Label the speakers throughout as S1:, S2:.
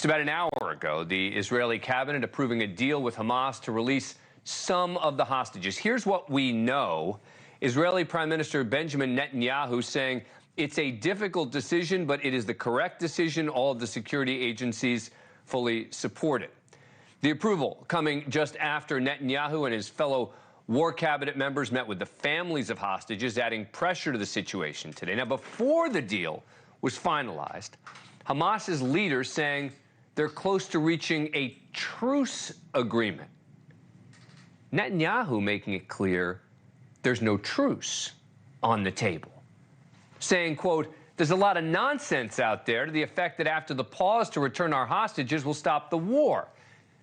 S1: about an hour ago, the Israeli cabinet approving a deal with Hamas to release some of the hostages. Here's what we know. Israeli Prime Minister Benjamin Netanyahu saying it's a difficult decision, but it is the correct decision. All of the security agencies fully support it. The approval coming just after Netanyahu and his fellow war cabinet members met with the families of hostages, adding pressure to the situation today. Now, before the deal was finalized, Hamas's leaders saying they're close to reaching a truce agreement. Netanyahu making it clear there's no truce on the table, saying, quote, there's a lot of nonsense out there to the effect that after the pause to return our hostages will stop the war.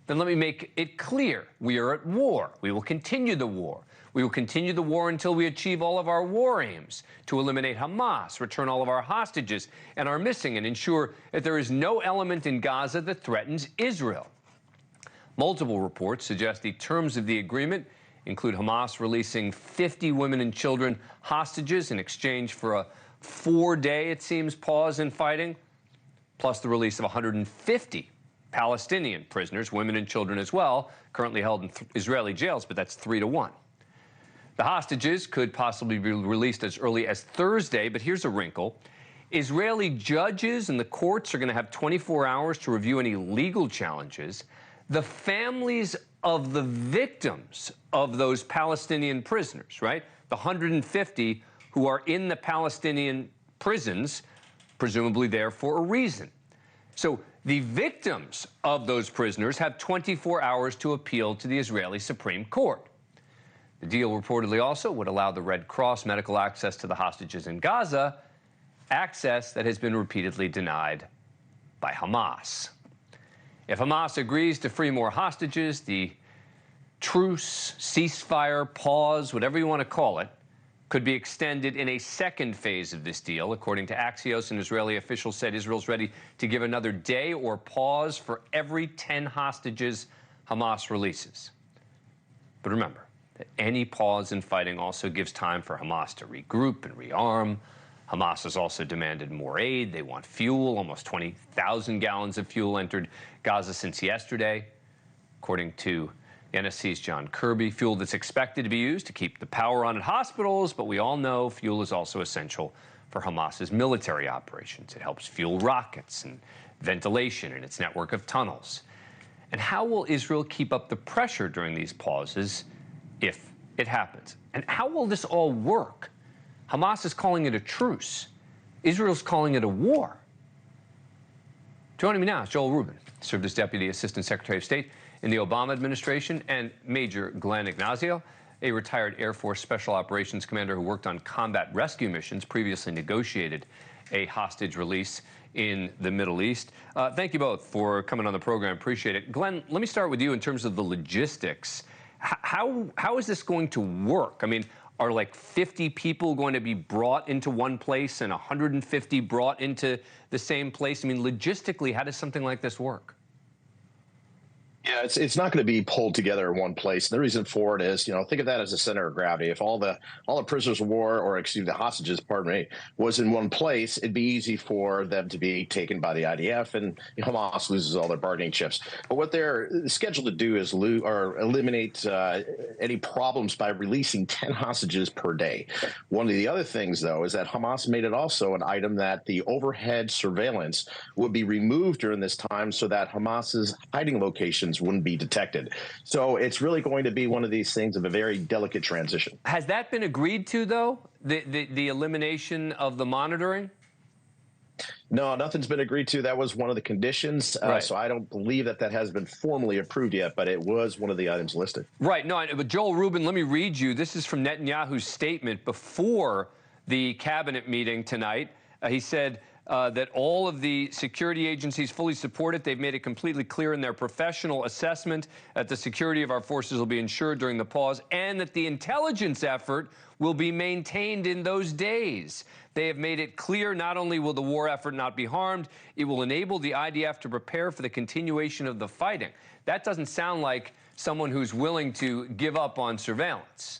S1: Then let me make it clear. We are at war. We will continue the war. We will continue the war until we achieve all of our war aims to eliminate Hamas, return all of our hostages and our missing, and ensure that there is no element in Gaza that threatens Israel. Multiple reports suggest the terms of the agreement include Hamas releasing 50 women and children hostages in exchange for a 4-day, it seems, pause in fighting, plus the release of 150 Palestinian prisoners, women and children as well, currently held in Israeli jails, but that's 3 to 1. The hostages could possibly be released as early as Thursday, but here's a wrinkle. Israeli judges and the courts are going to have 24 hours to review any legal challenges. The families of the victims of those Palestinian prisoners, right, the 150 who are in the Palestinian prisons, presumably there for a reason. So the victims of those prisoners have 24 hours to appeal to the Israeli Supreme Court. The deal reportedly also would allow the Red Cross medical access to the hostages in Gaza, access that has been repeatedly denied by Hamas. If Hamas agrees to free more hostages, the truce, ceasefire, pause, whatever you want to call it, could be extended in a second phase of this deal. According to Axios, an Israeli official said Israel's ready to give another day or pause for every 10 hostages Hamas releases. But remember that any pause in fighting also gives time for Hamas to regroup and rearm. Hamas has also demanded more aid. They want fuel. Almost 20,000 gallons of fuel entered Gaza since yesterday, according to the NSC's John Kirby. Fuel that's expected to be used to keep the power on at hospitals, but we all know fuel is also essential for Hamas's military operations. It helps fuel rockets and ventilation in its network of tunnels. And how will Israel keep up the pressure during these pauses if it happens? And how will this all work? Hamas is calling it a truce. Israel's calling it a war. Joining me now is Joel Rubin, served as Deputy Assistant Secretary of State in the Obama administration, and Major Glenn Ignazio, a retired Air Force Special Operations commander who worked on combat rescue missions, previously negotiated a hostage release in the Middle East. Thank you both for coming on the program. Appreciate it. Glenn, let me start with you in terms of the logistics. How is this going to work? I mean, are like 50 people going to be brought into one place and 150 brought into the same place? I mean, logistically, how does something like this work?
S2: Yeah, it's not going to be pulled together in one place. And the reason for it is, think of that as a center of gravity. If all the prisoners of war, or excuse me, the hostages, pardon me, was in one place, it'd be easy for them to be taken by the IDF, and Hamas loses all their bargaining chips. But what they're scheduled to do is eliminate any problems by releasing 10 hostages per day. One of the other things, though, is that Hamas made it also an item that the overhead surveillance would be removed during this time so that Hamas's hiding locations wouldn't be detected. So it's really going to be one of these things of a very delicate transition.
S1: Has that been agreed to, though, the elimination of the monitoring?
S2: No, nothing's been agreed to. That was one of the conditions.
S1: Right.
S2: So I don't believe that has been formally approved yet, but it was one of the items listed.
S1: Right. No, but Joel Rubin, let me read you. This is from Netanyahu's statement before the cabinet meeting tonight. He said that all of the security agencies fully support it. They've made it completely clear in their professional assessment that the security of our forces will be ensured during the pause, and that the intelligence effort will be maintained in those days. They have made it clear not only will the war effort not be harmed, it will enable the IDF to prepare for the continuation of the fighting. That doesn't sound like someone who's willing to give up on surveillance.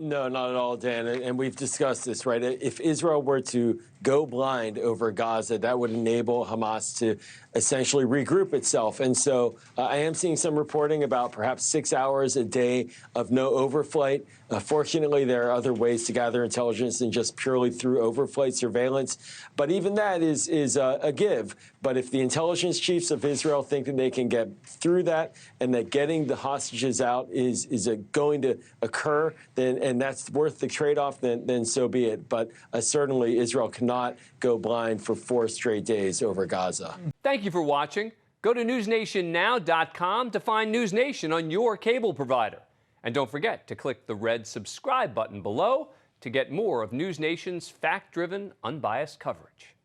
S3: No, not at all, Dan. And we've discussed this, right? If Israel were to go blind over Gaza. That would enable Hamas to essentially regroup itself. And so I am seeing some reporting about perhaps 6 hours a day of no overflight. Fortunately, there are other ways to gather intelligence than just purely through overflight surveillance. But even that is a give. But if the intelligence chiefs of Israel think that they can get through that and that getting the hostages out is going to occur, then and that's worth the trade-off, then so be it. But certainly Israel cannot go blind for 4 straight days over Gaza.
S1: Thank you for watching. Go to newsnationnow.com to find NewsNation on your cable provider. And don't forget to click the red subscribe button below to get more of NewsNation's fact-driven, unbiased coverage.